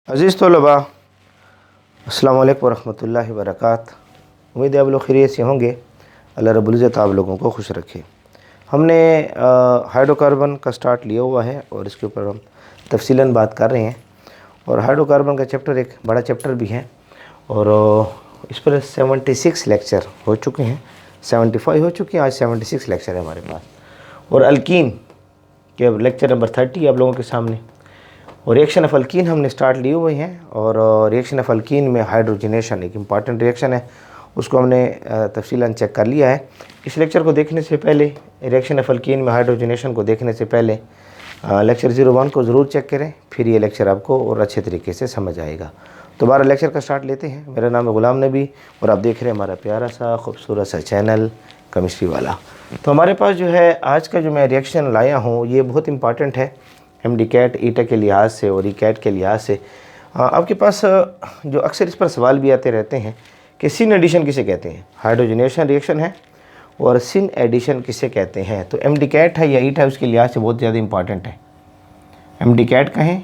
अज़ीज़ तलबा, अस्सलामु अलैकुम वरहमतुल्लाहि वबरकातुहू। उम्मीद है आप लोग खैरियत से होंगे। अल्लाह रब्बुल इज़्ज़त आप लोगों को खुश रखे। हमने हाइड्रोकार्बन का स्टार्ट लिया हुआ है और इसके ऊपर हम तफसीलन बात कर रहे हैं। और हाइड्रोकार्बन का चैप्टर एक बड़ा चैप्टर भी है और इस पर 76 लेक्चर हो चुके हैं, 75 हो चुके हैं, आज 76 लेक्चर है हमारे पास। और अल्कीन के लेक्चर नंबर 30 आप लोगों के सामने। और रिएक्शन ऑफ अल्कीन हमने स्टार्ट लिए हुए हैं और रिएक्शन ऑफ अल्कीन में हाइड्रोजनेशन एक इम्पॉर्टेंट रिएक्शन है, उसको हमने तफसीलन चेक कर लिया है। इस लेक्चर को देखने से पहले, रिएक्शन ऑफ अल्कीन में हाइड्रोजनेशन को देखने से पहले लेक्चर 01 को ज़रूर चेक करें, फिर ये लेक्चर आपको और अच्छे तरीके से समझ आएगा। दोबारा लेक्चर का स्टार्ट लेते हैं। मेरा नाम है ग़ुलाम नबी और आप देख रहे हैं हमारा प्यारा सा खूबसूरत सा चैनल केमिस्ट्री वाला। तो हमारे पास जो है आज का जो मैं रिएक्शन लाया हूँ ये बहुत इंपॉर्टेंट है MD-CAT ईटा के लिहाज से और E-CAT के लिहाज से। आपके पास जो अक्सर इस पर सवाल भी आते रहते हैं कि सिन एडिशन किसे कहते हैं। हाइड्रोजनेशन रिएक्शन है और सिन एडिशन किसे कहते हैं। तो MD-CAT है या ईटा है उसके लिहाज से बहुत ज़्यादा इंपॉर्टेंट है। MD-CAT कहें,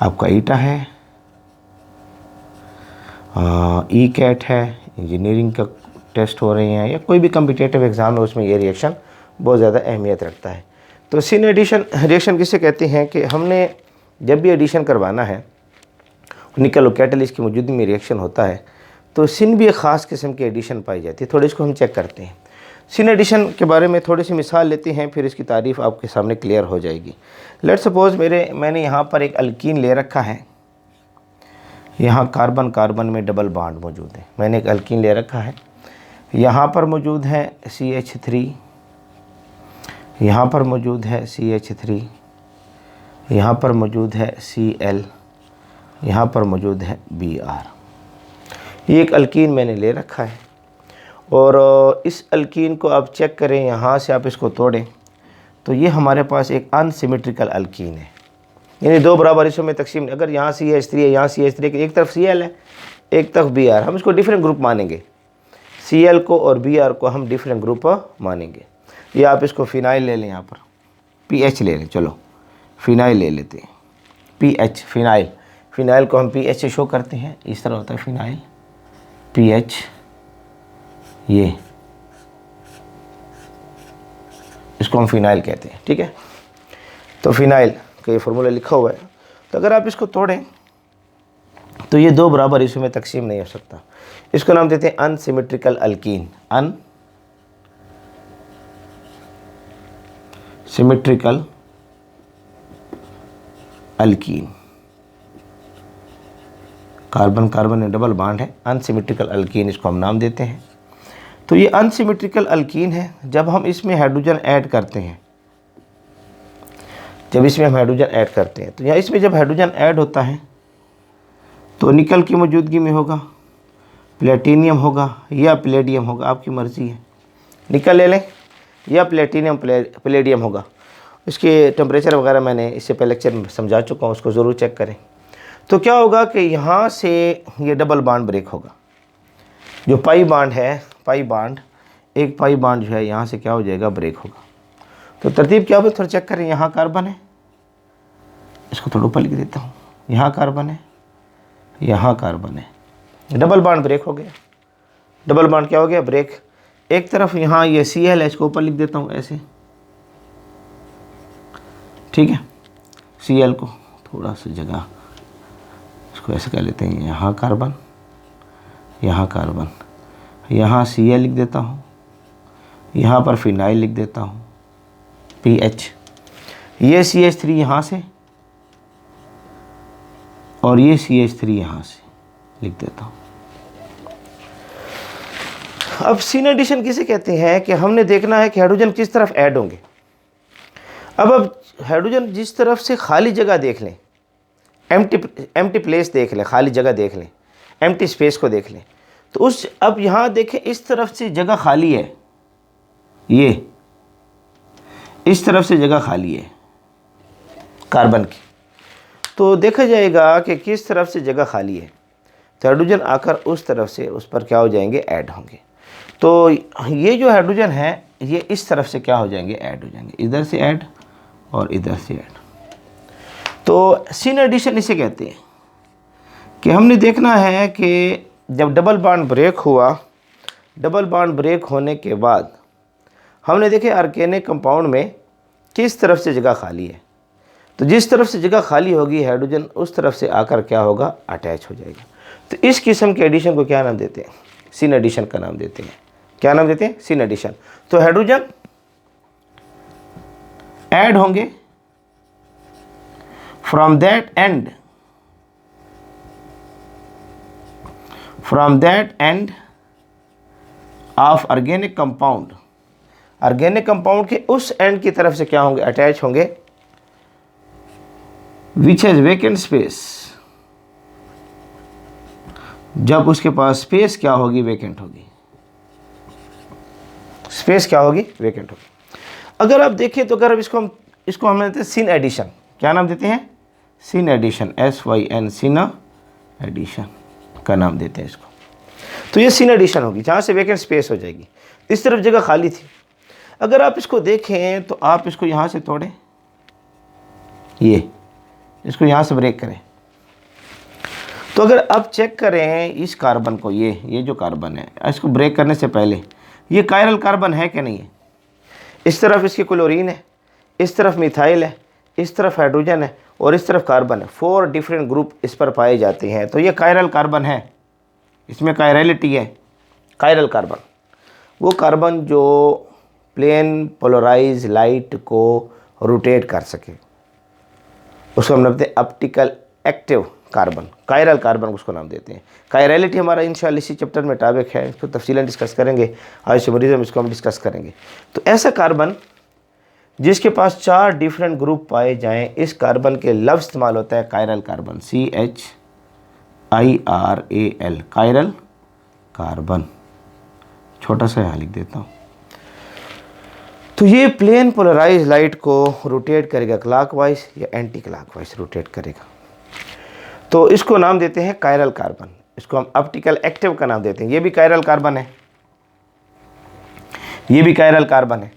आपका ईटा है, E-CAT है, इंजीनियरिंग का टेस्ट हो रहे हैं या कोई भी कम्पिटिटिव एग्ज़ाम है उसमें ये रिएक्शन बहुत ज़्यादा अहमियत रखता है। तो सिन एडिशन रिएक्शन किसे कहते हैं कि हमने जब भी एडिशन करवाना है, निकल और कैटलिस्ट की मौजूदगी में रिएक्शन होता है, तो सिन भी एक ख़ास किस्म की एडिशन पाई जाती है। थोड़े इसको हम चेक करते हैं। सिन एडिशन के बारे में थोड़ी सी मिसाल लेते हैं, फिर इसकी तारीफ़ आपके सामने क्लियर हो जाएगी। लेट्स सपोज़ मैंने यहाँ पर एक अल्कीन ले रखा है, यहाँ कार्बन कार्बन में डबल बॉन्ड मौजूद है। मैंने एक अल्कीन ले रखा है, यहाँ पर मौजूद है CH3, यहाँ पर मौजूद है CH3, यहाँ पर मौजूद है Cl, यहाँ पर मौजूद है Br। ये एक अल्कीन मैंने ले रखा है और इस अल्कीन को आप चेक करें, यहाँ से आप इसको तोड़ें तो ये हमारे पास एक अनसिमेट्रिकल अल्कीन है, यानी दो बराबर हिस्सों में तकसीम। अगर यहाँ CH3 है, यहाँ CH3 है, एक तरफ Cl है एक तरफ Br, हम इसको डिफरेंट ग्रुप मानेंगे। Cl को और Br को हम डिफरेंट ग्रुप मानेंगे। या आप इसको फ़िनाइल ले लें, यहाँ पर PH ले लें, चलो फ़िनाइल ले लेते हैं, PH फ़िनाइल। फ़िनाइल को हम PH से शो करते हैं, इस तरह होता है फ़िनाइल, PH, ये इसको हम फ़िनाइल कहते हैं, ठीक है। तो फ़िनाइल का ये फार्मूला लिखा हुआ है। तो अगर आप इसको तोड़ें तो ये दो बराबर हिस्सों में तकसीम नहीं हो सकता। इसको नाम देते हैं unsymmetrical alkyne, symmetrical alkyne. Carbon carbon में डबल बॉन्ड है, अनसिमेट्रिकल अल्कीन इसको हम नाम देते हैं। तो ये अनसिमेट्रिकल अल्कीन है। जब हम इसमें हाइड्रोजन ऐड करते हैं, तो यहाँ इसमें जब हाइड्रोजन ऐड होता है तो निकल की मौजूदगी में होगा, प्लेटिनियम होगा या प्लेडियम होगा, आपकी मर्ज़ी है। निकल ले लें या प्लेटिनियम प्लेडियम होगा। इसके टेम्परेचर वगैरह मैंने इससे पहले लेक्चर में समझा चुका हूँ, उसको ज़रूर चेक करें। तो क्या होगा कि यहाँ से ये डबल बॉन्ड ब्रेक होगा। जो पाई बॉन्ड है, पाई बॉन्ड, एक पाई बॉन्ड जो है यहाँ से क्या हो जाएगा, ब्रेक होगा। तो तरतीब क्या होगी थोड़ा चेक करें। यहाँ कार्बन है, इसको थोड़ा ऊपर लिख देता हूँ, यहाँ कार्बन है, यहाँ कार्बन है, डबल बॉन्ड ब्रेक हो गया। डबल बॉन्ड क्या हो गया, ब्रेक। एक तरफ यहाँ ये Cl है, इसको ऊपर लिख देता हूँ ऐसे, ठीक है। Cl को थोड़ा सा जगह इसको ऐसे कर लेते हैं, यहाँ कार्बन, यहाँ कार्बन, यहाँ Cl लिख देता हूँ, यहाँ पर फ़िनाइल लिख देता हूँ, PH। ये CH3 यहाँ से और ये CH3 यहाँ से लिख देता हूँ। अब सिन एडिशन किसे कहते हैं कि हमने देखना है कि हाइड्रोजन किस तरफ ऐड होंगे। अब हाइड्रोजन जिस तरफ से खाली जगह देख लें, एम्प्टी प्लेस देख लें, खाली जगह देख लें, एम्प्टी स्पेस को देख लें, तो उस अब यहाँ देखें इस तरफ से जगह खाली है, ये इस तरफ से जगह खाली है कार्बन की। तो देखा जाएगा कि किस तरफ से जगह खाली है, तो हाइड्रोजन आकर उस तरफ से उस पर क्या हो जाएंगे, ऐड होंगे। तो ये जो हाइड्रोजन है ये इस तरफ से क्या हो जाएंगे, ऐड हो जाएंगे, इधर से ऐड और इधर से ऐड। तो सिन एडिशन इसे कहते हैं कि हमने देखना है कि जब डबल बॉन्ड ब्रेक हुआ, डबल बॉन्ड ब्रेक होने के बाद हमने देखे ऑर्गेनिक कंपाउंड में किस तरफ से जगह खाली है। तो जिस तरफ से जगह खाली होगी हाइड्रोजन उस तरफ से आकर क्या होगा, अटैच हो जाएगा। तो इस किस्म के एडिशन को क्या नाम देते हैं, सिन एडिशन का नाम देते हैं। क्या नाम देते हैं, सिन एडिशन। तो हाइड्रोजन ऐड होंगे from that end of organic compound, organic compound के उस एंड की तरफ से क्या होंगे, अटैच होंगे, विच हैज वेकेंट स्पेस, जब उसके पास स्पेस क्या होगी, वेकेंट होगी, स्पेस क्या होगी, वेकेंट होगी। अगर आप देखें तो अगर अब इसको हम देते हैं सिन एडिशन। क्या नाम देते हैं, syn addition, SYN, syn addition का नाम देते हैं इसको। तो ये सिन एडिशन होगी जहाँ से वेकेंट स्पेस हो जाएगी, इस तरफ जगह खाली थी। अगर आप इसको देखें तो आप इसको यहाँ से तोड़ें, ये इसको यहाँ से ब्रेक करें, तो अगर आप चेक करें इस कार्बन को, ये जो कार्बन है इसको ब्रेक करने से पहले ये कायरल कार्बन है कि नहीं है। इस तरफ इसकी क्लोरीन है, इस तरफ मिथाइल है, इस तरफ हाइड्रोजन है और इस तरफ कार्बन है। 4 डिफरेंट ग्रुप इस पर पाए जाते हैं। तो ये कायरल कार्बन है, इसमें कायरलिटी है। कायरल कार्बन वो कार्बन जो प्लेन पोलराइज लाइट को रोटेट कर सके, उसको हम नाम देते हैं optical active carbon, chiral carbon उसको नाम देते हैं। कायरलिटी हमारा इंशाल्लाह इसी चैप्टर में टॉपिक है, इसको तफसीलन डिस्कस करेंगे। आइसोमरिज्म इसको हम डिस्कस करेंगे। तो ऐसा कार्बन जिसके पास 4 डिफरेंट ग्रुप पाए जाएं, इस कार्बन के लफ्ज़ इस्तेमाल होता है chiral carbon, CHIRAL, chiral carbon. छोटा सा यहाँ लिख देता हूँ। तो ये प्लेन पोलराइज लाइट को रोटेट करेगा, क्लॉकवाइज या एंटी क्लॉकवाइज रोटेट करेगा। तो इसको नाम देते हैं कायरल कार्बन, इसको हम ऑप्टिकल एक्टिव का नाम देते हैं। ये भी कायरल कार्बन है, ये भी कायरल कार्बन है,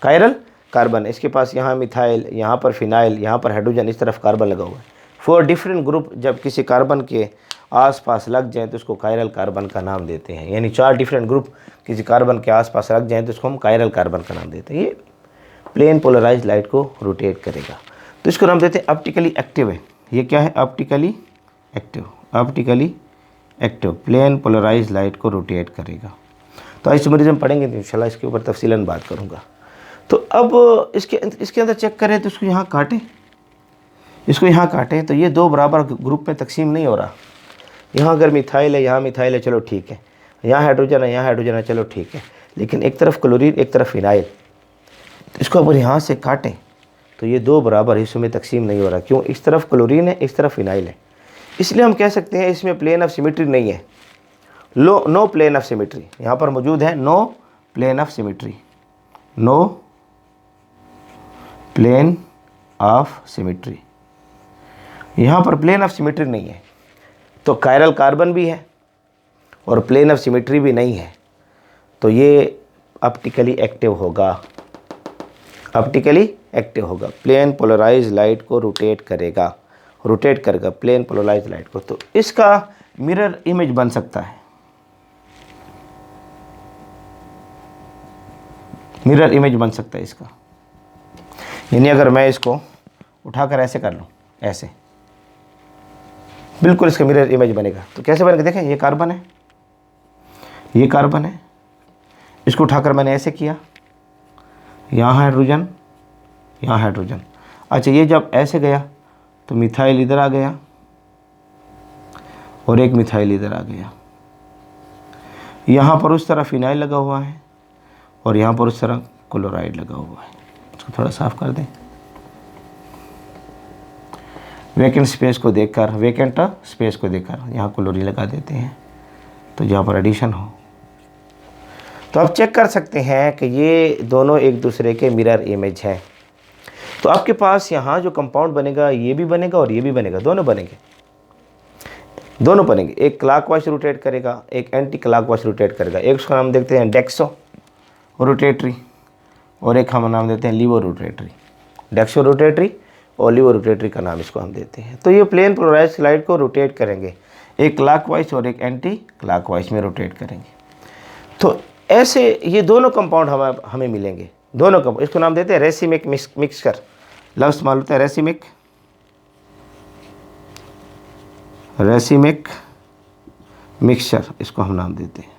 कायरल कार्बन है। इसके पास यहाँ मिथाइल, यहाँ पर फिनाइल, यहाँ पर हाइड्रोजन, इस तरफ कार्बन लगा हुआ है। 4 डिफरेंट ग्रुप जब किसी कार्बन के आसपास लग जाएं तो उसको कायरल कार्बन का नाम देते हैं। यानी 4 डिफरेंट ग्रुप किसी कार्बन के आसपास लग जाएं तो उसको हम कायरल कार्बन का नाम देते हैं। ये प्लेन पोलराइज लाइट को रोटेट करेगा, तो इसको नाम देते हैं ऑप्टिकली एक्टिव है। ये क्या है, optically active, optically active plane polarise light को रोटेट करेगा। तो आइसोमरिज्म पढ़ेंगे तो इंशाल्लाह इसके ऊपर तफसीलन बात करूँगा। तो अब इसके अंदर चेक करें तो इसको यहाँ काटें, इसको यहाँ काटें तो ये 2 बराबर ग्रुप में तकसीम नहीं हो रहा। यहाँ अगर मिथाइल है, यहाँ मिथाइल है, चलो ठीक है, यहाँ हाइड्रोजन है, यहाँ हाइड्रोजन है, चलो ठीक है, लेकिन एक तरफ क्लोरीन एक तरफ फिनाइल, तो इसको अगर यहाँ से काटें तो ये 2 बराबर हिस्सों में तकसीम नहीं हो रहा। क्यों, इस तरफ क्लोरीन है, इस तरफ फिनाइल है, इसलिए हम कह सकते हैं इसमें प्लेन ऑफ सिमेट्री नहीं है। नो प्लेन ऑफ सिमेट्री यहाँ पर मौजूद है, no plane of symmetry, no plane of symmetry, यहाँ पर प्लेन ऑफ सिमेट्री नहीं है। तो कायरल कार्बन भी है और प्लेन ऑफ सिमेट्री भी नहीं है, तो ये ऑप्टिकली एक्टिव होगा, ऑप्टिकली एक्टिव होगा, प्लेन पोलराइज लाइट को रोटेट करेगा, रोटेट करेगा प्लेन पोलराइज लाइट को। तो इसका मिरर इमेज बन सकता है, मिरर इमेज बन सकता है इसका। यानी अगर मैं इसको उठाकर ऐसे कर लूँ, ऐसे बिल्कुल इसका मिरर इमेज बनेगा। तो कैसे बनेगा, देखें ये कार्बन है, ये कार्बन है, इसको उठाकर मैंने ऐसे किया, यहाँ हाइड्रोजन, यहाँ हाइड्रोजन। अच्छा ये जब ऐसे गया तो मिथाइल इधर आ गया और एक मिथाइल इधर आ गया, यहाँ पर उस तरह फिनाइल लगा हुआ है और यहाँ पर उस तरह क्लोराइड लगा हुआ है। इसको थोड़ा साफ कर दें, वेकेंट स्पेस को देखकर, वेकेंट स्पेस को देखकर यहाँ क्लोरीन लगा देते हैं तो जहाँ पर एडिशन हो। तो आप चेक कर सकते हैं कि ये दोनों एक दूसरे के मिरर इमेज है। तो आपके पास यहाँ जो कंपाउंड बनेगा ये भी बनेगा और ये भी बनेगा, दोनों बनेंगे, दोनों बनेंगे। एक क्लॉकवाइज रोटेट करेगा, एक एंटी क्लॉकवाइज रोटेट करेगा। एक उसका नाम देखते हैं डेक्सो रोटेटरी और एक हम नाम देते हैं लीवो रोटेटरी। डेक्सो रोटेटरी ओलिवो रोटेटरी का नाम इसको हम देते हैं। तो ये प्लेन पोलराइज स्लाइड को रोटेट करेंगे, एक क्लॉकवाइज और एक एंटी क्लॉकवाइज में रोटेट करेंगे। तो ऐसे ये दोनों कंपाउंड हमें मिलेंगे, दोनों कंपाउंड, इसको नाम देते हैं रेसिमिक मिक्सचर। लफ्ज़ मालूम होता है रेसिमिक मिक्सचर, इसको हम नाम देते हैं।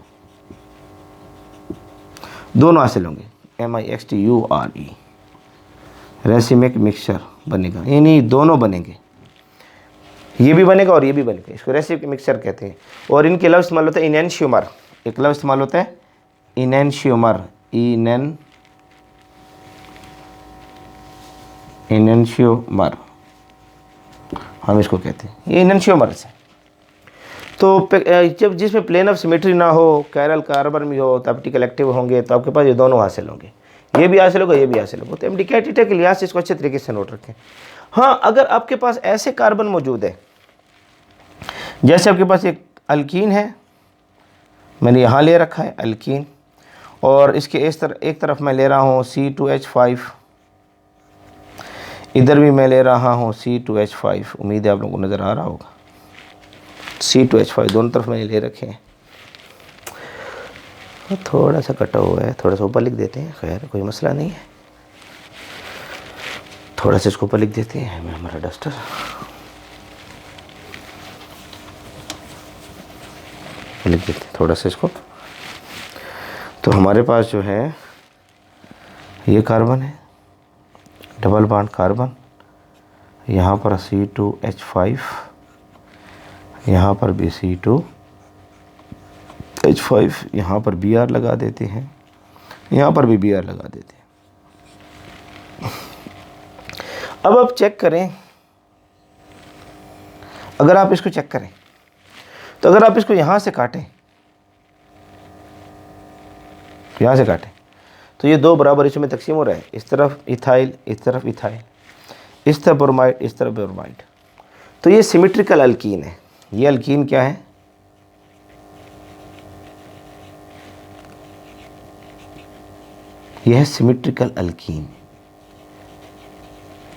दोनों हासिल होंगे, MIXTURE, रेसिमिक मिक्सचर बनेगा, यानी दोनों बनेंगे, ये भी बनेगा और ये भी बनेगा, इसको रेसिमिक मिक्सचर कहते हैं। और इनके लफ्ज़ इस्तेमाल होता है इनैंशियोमर, एक लफ्ज़ इस्तेमाल होता है इनैंशियोमर, इनैंशियोमर हम इसको कहते हैं, ये इनैंशियोमर से। तो जब जिसमें प्लेन ऑफ सिमेट्री ना हो, कैरल कार्बन भी हो, तो ऑप्टिकल एक्टिव होंगे, तो आपके पास ये दोनों हासिल होंगे, ये भी हासिल होगा, ये भी हासिल होगा। तो एमडीके के लिहाज से इसको अच्छे तरीके से नोट रखें। हाँ, अगर आपके पास ऐसे कार्बन मौजूद है, जैसे आपके पास एक अल्कीन है, मैंने यहाँ ले रखा है अल्कीन, और इसके एक तरफ मैं ले रहा हूँ C2H5, इधर भी मैं ले रहा हूँ C2H5, उम्मीद है आप लोगों को नज़र आ रहा होगा, C2H5 दोनों तरफ मैंने ले रखे हैं। थोड़ा सा कटा हुआ है, थोड़ा सा ऊपर लिख देते हैं, खैर कोई मसला नहीं है, थोड़ा सा इसको ऊपर लिख देते हैं, मैं हमारा डस्टर लिख देते हैं थोड़ा सा इसको। तो हमारे पास जो है ये कार्बन है, डबल बॉन्ड कार्बन, यहाँ पर C2H5, यहाँ पर भी C2H5, यहाँ पर Br लगा देते हैं, यहाँ पर भी Br लगा देते हैं। अब आप चेक करें, अगर आप इसको चेक करें, तो अगर आप इसको यहाँ से काटें, यहाँ से काटें, तो ये दो बराबर हिस्सों में तकसीम हो रहा है, इस तरफ इथाइल, इस तरफ इथाइल, इस तरफ ब्रोमाइड, इस तरफ ब्रोमाइड। तो ये सिमेट्रिकल अल्कीन है। ये अल्कीन क्या है? यह है सिमेट्रिकल अल्कीन,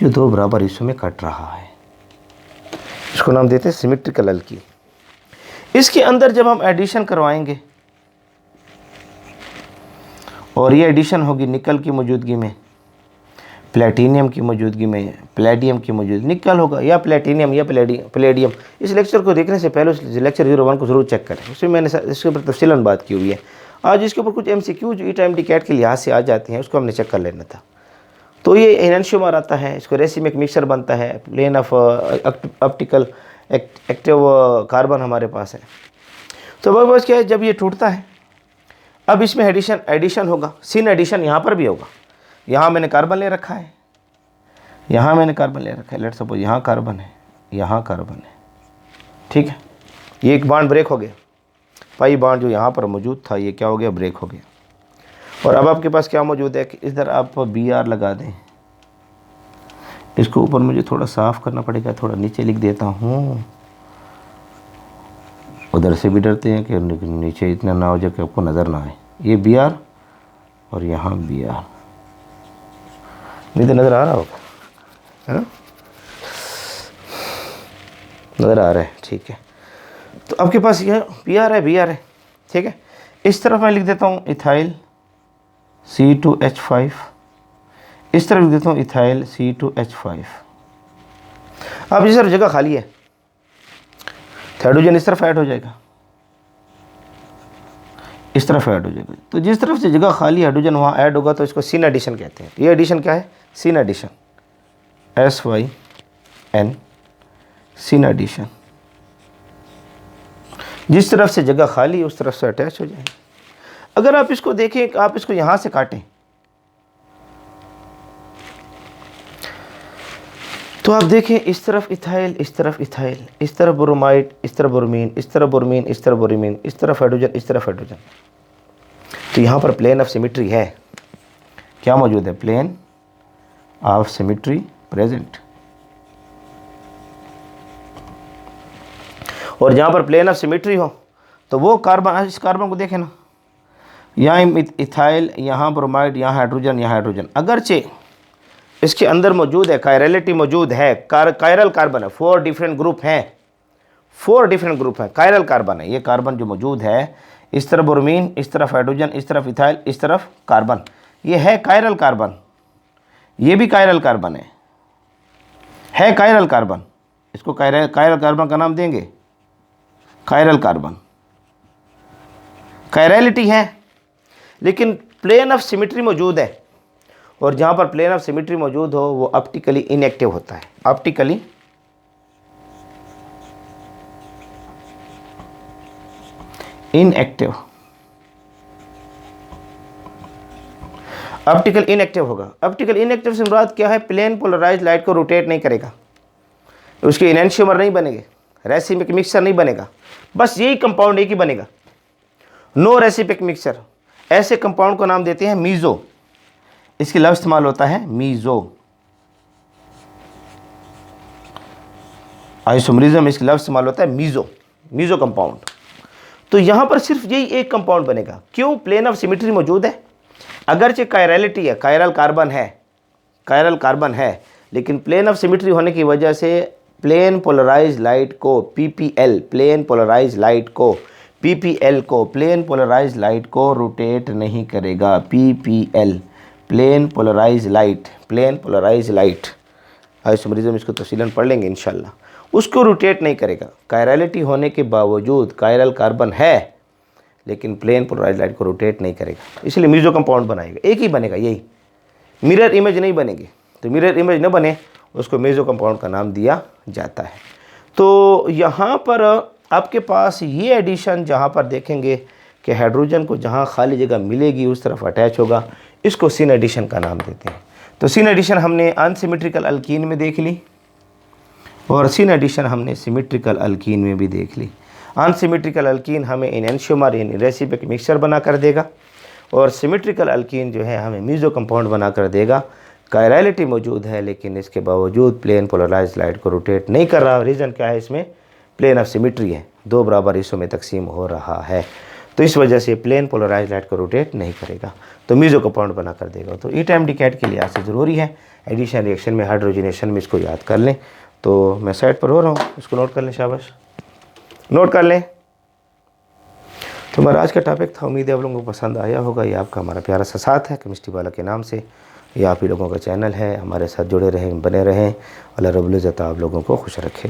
जो दो बराबर हिस्सों में कट रहा है, इसको नाम देते हैं सिमेट्रिकल अल्कीन। इसके अंदर जब हम एडिशन करवाएंगे, और ये एडिशन होगी निकल की मौजूदगी में, प्लेटिनियम की मौजूदगी में, प्लेडियम की मौजूदगी, निकल होगा या प्लेटिनियम या प्लेडियम। इस लेक्चर को देखने से पहले उस लेक्चर 01 को ज़रूर चेक करें, उसमें मैंने इसके ऊपर तफसीलन बात की हुई है। आज इसके ऊपर कुछ MCQ जो टाइम कैट के लिहाज से आ जाती हैं, उसको हमने चेक कर लेना था। तो ये एनएंशियोमर आता है, इसको रेसिमिक मिक्सचर बनता है, plane of optical active carbon हमारे पास है। तो अब बस क्या है, जब ये टूटता है, अब इसमें एडिशन होगा, सिन एडिशन यहाँ पर भी होगा। यहाँ मैंने कार्बन ले रखा है, यहाँ मैंने कार्बन ले रखा है, लेट्स सपोज यहाँ कार्बन है, यहाँ कार्बन है, ठीक है। ये एक बॉन्ड ब्रेक हो गया, पाई बॉन्ड जो यहाँ पर मौजूद था, ये क्या हो गया, ब्रेक हो गया। और अब आपके पास क्या मौजूद है कि इधर आप Br लगा दें। इसको ऊपर मुझे थोड़ा साफ़ करना पड़ेगा, थोड़ा नीचे लिख देता हूँ, उधर से भी डरते हैं कि नीचे इतना ना हो जाए कि आपको नज़र ना आए। ये Br और यहाँ Br, नहीं तो नज़र आ रहा होगा, है ना, नज़र आ रहा है, ठीक है। तो आपके पास ये Br है, ठीक है। इस तरफ मैं लिख देता हूँ इथाइल C2H5, इस तरफ लिख देता हूँ इथाइल C2H5। अब इस तरफ जगह खाली है, हाइड्रोजन इस तरफ ऐड हो जाएगा, इस तरफ ऐड हो जाएगा। तो जिस तरफ से जगह खाली हाइड्रोजन वहाँ ऐड होगा, तो इसको सिन एडिशन कहते हैं। ये एडिशन क्या है? Syn addition, SYN, syn addition. जिस तरफ से जगह खाली उस तरफ से अटैच हो जाएंगे। अगर आप इसको देखें, आप इसको यहाँ से काटें, तो आप देखें इस तरफ इथाइल, इस तरफ इथाइल, इस तरफ ब्रोमाइड, इस तरफ ब्रोमीन, इस तरफ ब्रोमीन, इस तरफ ब्रोमीन, इस तरफ हाइड्रोजन, इस तरफ हाइड्रोजन। तो यहाँ पर प्लेन ऑफ सिमेट्री है, क्या मौजूद है? Plane of symmetry present. और जहाँ पर प्लेन ऑफ सिमेट्री हो, तो वो कार्बन, इस कार्बन को देखें ना, यहाँ इथाइल, यहाँ ब्रोमाइड, यहाँ हाइड्रोजन, यहाँ हाइड्रोजन। अगरचे इसके अंदर मौजूद है, कायरलिटी मौजूद है, कायरल कार्बन है, 4 डिफरेंट ग्रुप हैं, 4 डिफरेंट ग्रुप हैं, कायरल कार्बन है। ये कार्बन जो मौजूद है, इस तरफ ब्रोमीन, इस तरफ हाइड्रोजन, इस तरफ इथाइल, इस तरफ कार्बन, ये है कायरल कार्बन। ये भी कायरल कार्बन है कायरल कार्बन। इसको कायरल कार्बन का नाम देंगे कायरल कार्बन। कायरलिटी है, लेकिन प्लेन ऑफ सिमेट्री मौजूद है, और जहां पर प्लेन ऑफ सिमेट्री मौजूद हो वो ऑप्टिकली इनएक्टिव होता है। ऑप्टिकली इनएक्टिव, ऑप्टिकल इनएक्टिव होगा। ऑप्टिकल इनएक्टिव से मुराद क्या है? प्लेन पोलराइज लाइट को रोटेट नहीं करेगा, उसके एनेंशियोमर नहीं बनेंगे, रेसिपिक मिक्सचर नहीं बनेगा, बस यही कंपाउंड एक ही बनेगा, नो रेसिपिक मिक्सचर। ऐसे कंपाउंड को नाम देते हैं मीजो। इसकी लफ्ज़ इस्तेमाल होता है मीजो। आइसोमरिज्म, इसकी लफ्ज़ इस्तेमाल होता है मीजो कंपाउंड। तो यहां पर सिर्फ यही एक कंपाउंड बनेगा। क्यों? प्लेन ऑफ सिमेट्री मौजूद है, अगरचे कायरलिटी है, कायरल कार्बन है, लेकिन प्लेन ऑफ सिमेट्री होने की वजह से प्लेन पोलराइज लाइट को पीपीएल, प्लेन पोलराइज लाइट को रोटेट नहीं करेगा। PPL, plane polarise light, isomerism इसको तफसीलन पढ़ लेंगे इंशाल्लाह। उसको रोटेट नहीं करेगा। कायरलिटी होने के बावजूद कायरल कार्बन है, लेकिन प्लेन पोलराइज लाइट को रोटेट नहीं करेगा, इसलिए मीजो कंपाउंड बनाएगा, एक ही बनेगा। यही मिरर इमेज नहीं बनेगी, तो मिरर इमेज न बने उसको मीजो कंपाउंड का नाम दिया जाता है। तो यहाँ पर आपके पास ये एडिशन, जहाँ पर देखेंगे कि हाइड्रोजन को जहाँ खाली जगह मिलेगी उस तरफ अटैच होगा, इसको सिन एडिशन का नाम देते हैं। तो सिन एडिशन हमने अनसिमेट्रिकल अल्कीन में देख ली, और सिन एडिशन हमने सिमेट्रिकल अल्कीन में भी देख ली। अनसिमेट्रिकल अल्कीन हमें एनेंशियोमर यानी रेसिपिक मिक्सचर बना कर देगा, और सिमेट्रिकल अल्कीन जो है हमें मीजो कंपाउंड बना कर देगा। कायरलिटी मौजूद है, लेकिन इसके बावजूद प्लेन पोलराइज लाइट को रोटेट नहीं कर रहा। रीज़न क्या है? इसमें प्लेन ऑफ सिमेट्री है, 2 बराबर हिस्सों में तकसीम हो रहा है, तो इस वजह से प्लेन पोलराइज लाइट को रोटेट नहीं करेगा, तो मीजो कंपाउंड बना कर देगा। तो ई टाइम डिकेट के लिहाज से ज़रूरी है, एडिशन रिएक्शन में, हाइड्रोजनेशन में, इसको याद कर लें। तो मैं साइड पर हो रहा हूँ, इसको नोट कर लें, शाबाश, नोट कर लें। तो हमारा आज का टॉपिक था, उम्मीद है आप लोगों को पसंद आया होगा। ये आपका हमारा प्यारा सा साथ है केमिस्ट्री वाला के नाम से, ये आप ही लोगों का चैनल है। हमारे साथ जुड़े रहें, बने रहें। अल्लाह रब्बुल इज़्ज़त आप लोगों को खुश रखे।